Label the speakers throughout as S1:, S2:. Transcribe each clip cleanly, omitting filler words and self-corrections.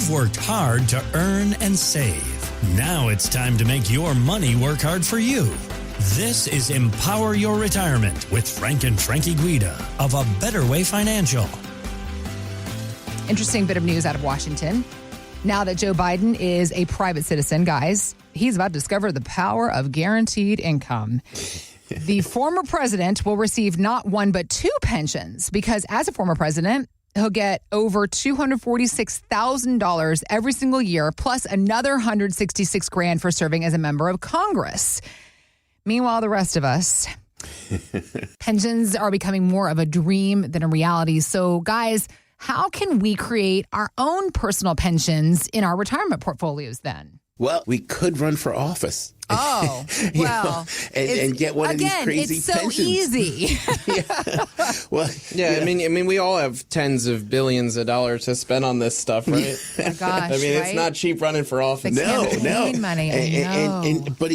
S1: You've worked hard to earn and save. Now it's time to make your money work hard for you. This is Empower Your Retirement with Frank and Frankie Guida of A Better Way Financial.
S2: Interesting bit of news out of Washington. Now that Joe Biden is a private citizen, guys, he's about to discover the power of guaranteed income. The former president will receive not one but two pensions because as a former president, he'll get over $246,000 every single year, plus another $166,000 for serving as a member of Congress. Meanwhile, the rest of us, pensions are becoming more of a dream than a reality. So, guys, how can we create our own personal pensions in our retirement portportfolios then?
S3: Well, we could run for office.
S2: Oh, well.
S3: and get one of these crazy pensions.
S2: It's so easy.
S3: Well,
S4: yeah, I mean, we all have tens of billions of dollars to spend on this stuff, right?
S2: Oh, gosh,
S4: I mean, it's not cheap running for office.
S3: No.
S2: Money.
S3: But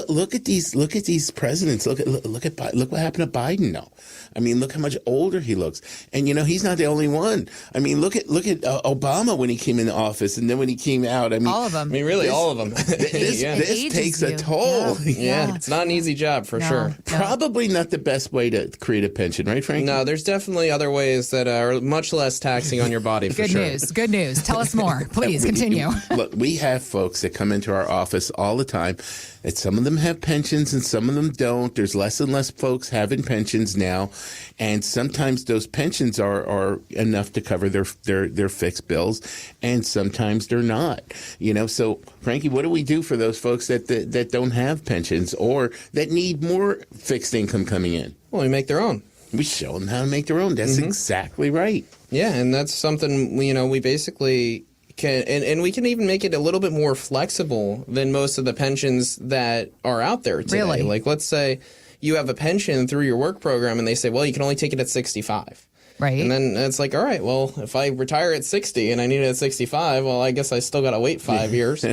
S3: look at these presidents. Look what happened to Biden now. I mean, look how much older he looks. And he's not the only one. I mean, look at Obama when he came into office, and then when he came out. I mean,
S2: all of them.
S4: I mean, really, all of them.
S3: This takes a toll.
S4: Yeah, it's not an easy job for sure.
S3: Probably not the best way to create a pension, right, Frank?
S4: No, there's definitely other ways that are much less taxing on your body. For sure.
S2: Good news. Tell us more, please. Continue.
S3: Look, we have folks that come into our office all the time. And some of them have pensions and some of them don't. There's less and less folks having pensions now, and sometimes those pensions are enough to cover their fixed bills, and sometimes they're not. So Frankie, what do we do for those folks that don't have pensions or that need more fixed income coming in?
S4: Well, we make their own.
S3: We show them how to make their own. That's exactly right.
S4: Yeah, and that's something we basically can, and we can even make it a little bit more flexible than most of the pensions that are out there today.
S2: Really?
S4: Like, let's say you have a pension through your work program, and they say, well, you can only take it at 65.
S2: Right.
S4: And then it's like, all right, well, if I retire at 60 and I need it at 65, well, I guess I still got to wait 5 years.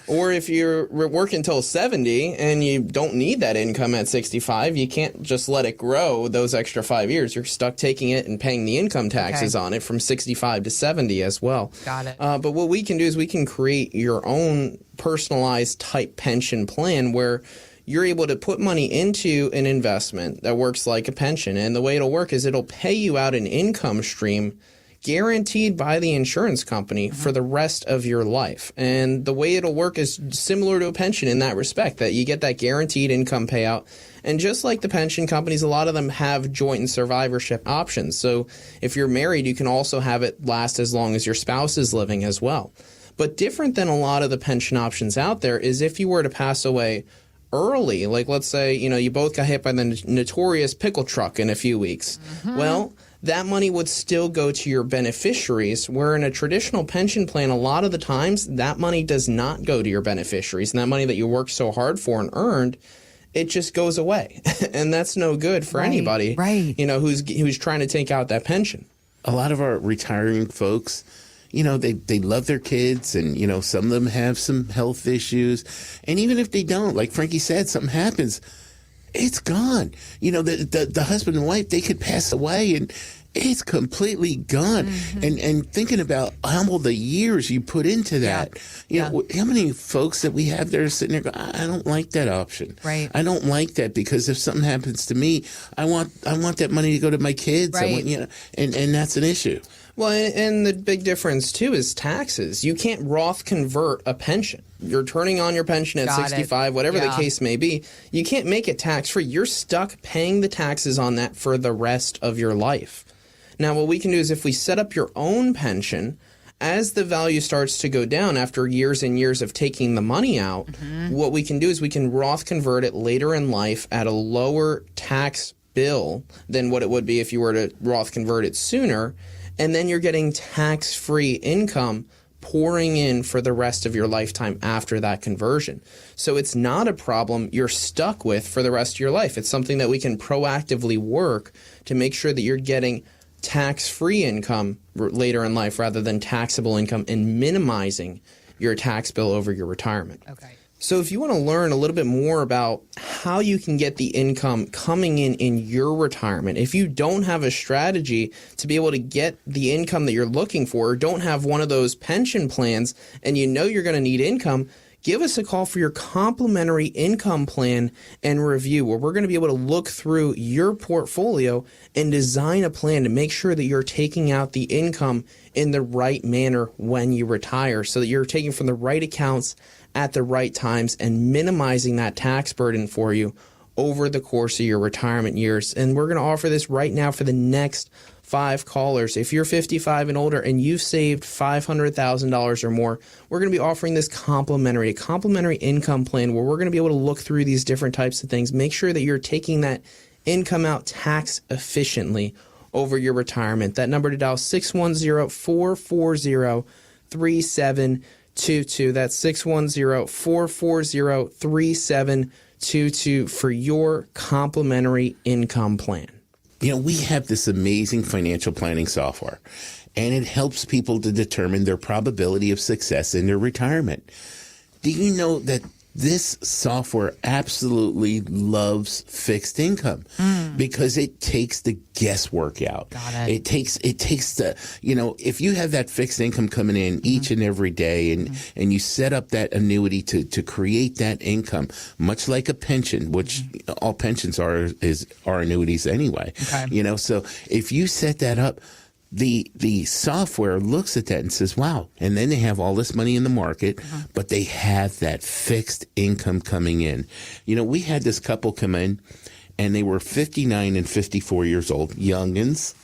S4: Or if you're working until 70 and you don't need that income at 65, you can't just let it grow those extra 5 years. You're stuck taking it and paying the income taxes on it from 65 to 70 as well.
S2: Got it.
S4: But what we can do is we can create your own personalized type pension plan where you're able to put money into an investment that works like a pension. And the way it'll work is it'll pay you out an income stream guaranteed by the insurance company for the rest of your life. And the way it'll work is similar to a pension in that respect, that you get that guaranteed income payout. And just like the pension companies, a lot of them have joint and survivorship options. So if you're married, you can also have it last as long as your spouse is living as well. But different than a lot of the pension options out there is if you were to pass away early, like let's say, you both got hit by the notorious pickle truck in a few weeks. Well, that money would still go to your beneficiaries, where in a traditional pension plan, a lot of the times that money does not go to your beneficiaries. And that money that you worked so hard for and earned, it just goes away. And that's no good for anybody, who's trying to take out that pension.
S3: A lot of our retiring folks, they love their kids, and, some of them have some health issues. And even if they don't, like Frankie said, something happens, it's gone. The husband and wife, they could pass away and it's completely gone. And thinking about all the years you put into that, how many folks that we have there sitting there going, I don't like that option.
S2: Right.
S3: I don't like that because if something happens to me, I want that money to go to my kids.
S2: Right.
S3: I want, and that's an issue.
S4: Well, and the big difference, too, is taxes. You can't Roth convert a pension. You're turning on your pension at 65, whatever the case may be. You can't make it tax-free. You're stuck paying the taxes on that for the rest of your life. Now, what we can do is if we set up your own pension, as the value starts to go down after years and years of taking the money out, what we can do is we can Roth convert it later in life at a lower tax bill than what it would be if you were to Roth convert it sooner. And then you're getting tax-free income pouring in for the rest of your lifetime after that conversion. So it's not a problem you're stuck with for the rest of your life. It's something that we can proactively work to make sure that you're getting tax-free income later in life rather than taxable income, and minimizing your tax bill over your retirement.
S2: Okay.
S4: So if you want to learn a little bit more about how you can get the income coming in your retirement, if you don't have a strategy to be able to get the income that you're looking for, or don't have one of those pension plans and you know you're going to need income, give us a call for your complimentary income plan and review, where we're going to be able to look through your portfolio and design a plan to make sure that you're taking out the income in the right manner when you retire, so that you're taking from the right accounts at the right times and minimizing that tax burden for you over the course of your retirement years. And we're going to offer this right now for the next 5 callers. If you're 55 and older and you've saved $500,000 or more, we're going to be offering this complimentary income plan, where we're going to be able to look through these different types of things, make sure that you're taking that income out tax efficiently over your retirement. That number to dial, 610-440-3722. That's 610-440-3722 for your complimentary income plan.
S3: You know, we have this amazing financial planning software, and it helps people to determine their probability of success in their retirement. Do you know that this software absolutely loves fixed income because it takes the guesswork out.
S2: Got it.
S3: It takes the, you know, if you have that fixed income coming in each and every day, and you set up that annuity to create that income, much like a pension, which all pensions are annuities anyway.
S2: Okay.
S3: You know, so if you set that up, the software looks at that and says, wow. And then they have all this money in the market, but they have that fixed income coming in. You know, we had this couple come in, and they were 59 and 54 years old, youngins.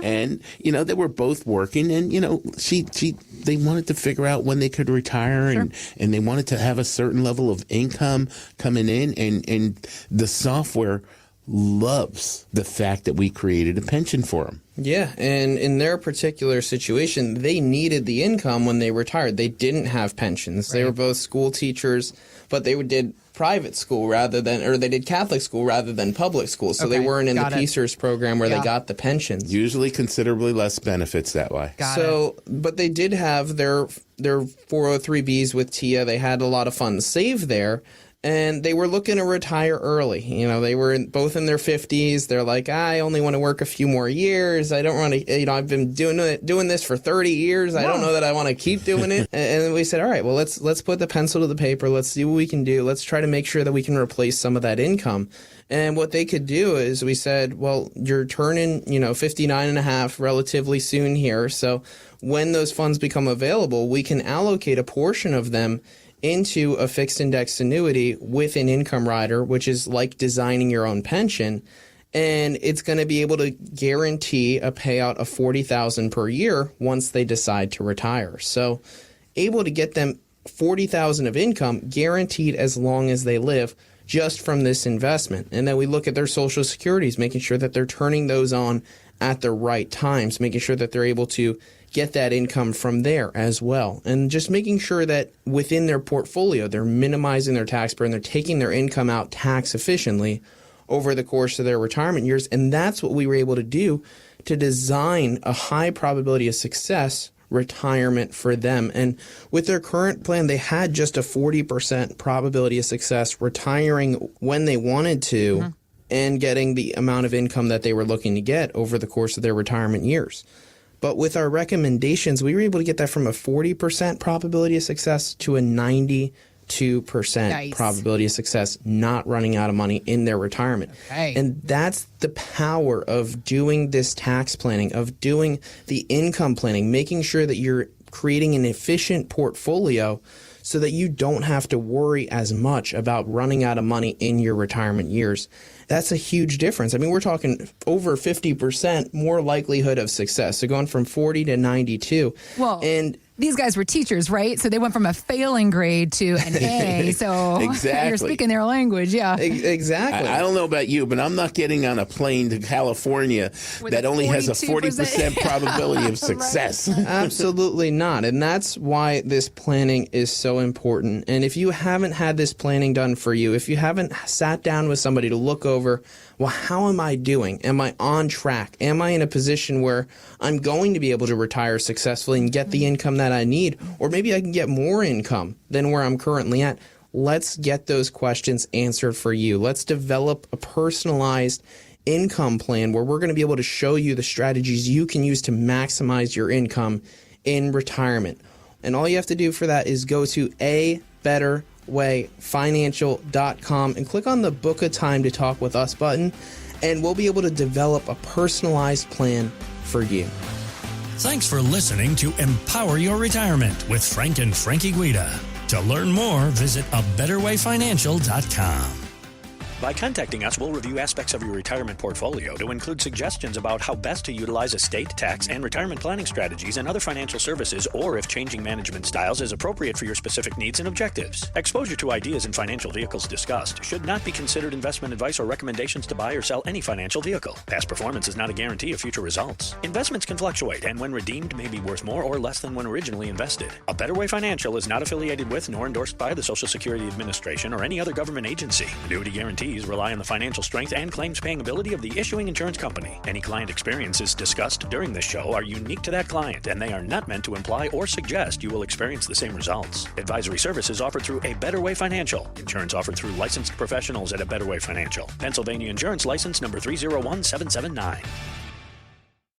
S3: And, you know, they were both working, and, you know, they wanted to figure out when they could retire, and they wanted to have a certain level of income coming in, and the software loves the fact that we created a pension for them.
S4: Yeah, and in their particular situation, they needed the income when they retired. They didn't have pensions. Right. They were both school teachers, but they did private school they did Catholic school rather than public school. So they weren't in the PCERS program where they got the pensions.
S3: Usually considerably less benefits that way.
S4: But they did have their 403Bs with TIA. They had a lot of funds saved there. And they were looking to retire early. You know, they were both in their 50s. They're like, I only want to work a few more years. I don't want to, you know, I've been doing this for 30 years. I don't know that I want to keep doing it. And we said, all right, well, let's put the pencil to the paper. Let's see what we can do. Let's try to make sure that we can replace some of that income. And what they could do is we said, well, you're turning, 59 and a half relatively soon here. So when those funds become available, we can allocate a portion of them into a fixed index annuity with an income rider, which is like designing your own pension. And it's going to be able to guarantee a payout of $40,000 per year once they decide to retire. So able to get them $40,000 of income guaranteed as long as they live just from this investment. And then we look at their Social Securities, making sure that they're turning those on at the right times, making sure that they're able to get that income from there as well. And just making sure that within their portfolio, they're minimizing their tax burden, they're taking their income out tax efficiently over the course of their retirement years. And that's what we were able to do to design a high probability of success retirement for them. And with their current plan, they had just a 40% probability of success retiring when they wanted to and getting the amount of income that they were looking to get over the course of their retirement years. But with our recommendations, we were able to get that from a 40% probability of success to a 92% probability of success, not running out of money in their retirement.
S2: Okay.
S4: And that's the power of doing this tax planning, of doing the income planning, making sure that you're creating an efficient portfolio so that you don't have to worry as much about running out of money in your retirement years. That's a huge difference. I mean, we're talking over 50% more likelihood of success. So going from 40 to 92.
S2: Well, and these guys were teachers, right? So they went from a failing grade to an A. So
S3: exactly.
S2: You're speaking their language, yeah.
S4: Exactly.
S3: I don't know about you, but I'm not getting on a plane to California that only has a 40% probability of success.
S4: Right. Absolutely not. And that's why this planning is so important. And if you haven't had this planning done for you, if you haven't sat down with somebody to look over, well, how am I doing? Am I on track? Am I in a position where I'm going to be able to retire successfully and get the income that I need? Or maybe I can get more income than where I'm currently at. Let's get those questions answered for you. Let's develop a personalized income plan where we're going to be able to show you the strategies you can use to maximize your income in retirement. And all you have to do for that is go to abetterwayfinancial.com and click on the Book a Time to Talk with Us button, and we'll be able to develop a personalized plan for you.
S1: Thanks for listening to Empower Your Retirement with Frank and Frankie Guida. To learn more, visit abetterwayfinancial.com. By contacting us, we'll review aspects of your retirement portfolio to include suggestions about how best to utilize estate, tax, and retirement planning strategies and other financial services, or if changing management styles is appropriate for your specific needs and objectives. Exposure to ideas and financial vehicles discussed should not be considered investment advice or recommendations to buy or sell any financial vehicle. Past performance is not a guarantee of future results. Investments can fluctuate, and when redeemed may be worth more or less than when originally invested. A Better Way Financial is not affiliated with nor endorsed by the Social Security Administration or any other government agency. Annuity guarantees rely on the financial strength and claims-paying ability of the issuing insurance company. Any client experiences discussed during this show are unique to that client, and they are not meant to imply or suggest you will experience the same results. Advisory services offered through A Better Way Financial. Insurance offered through licensed professionals at A Better Way Financial. Pennsylvania Insurance License number 301779.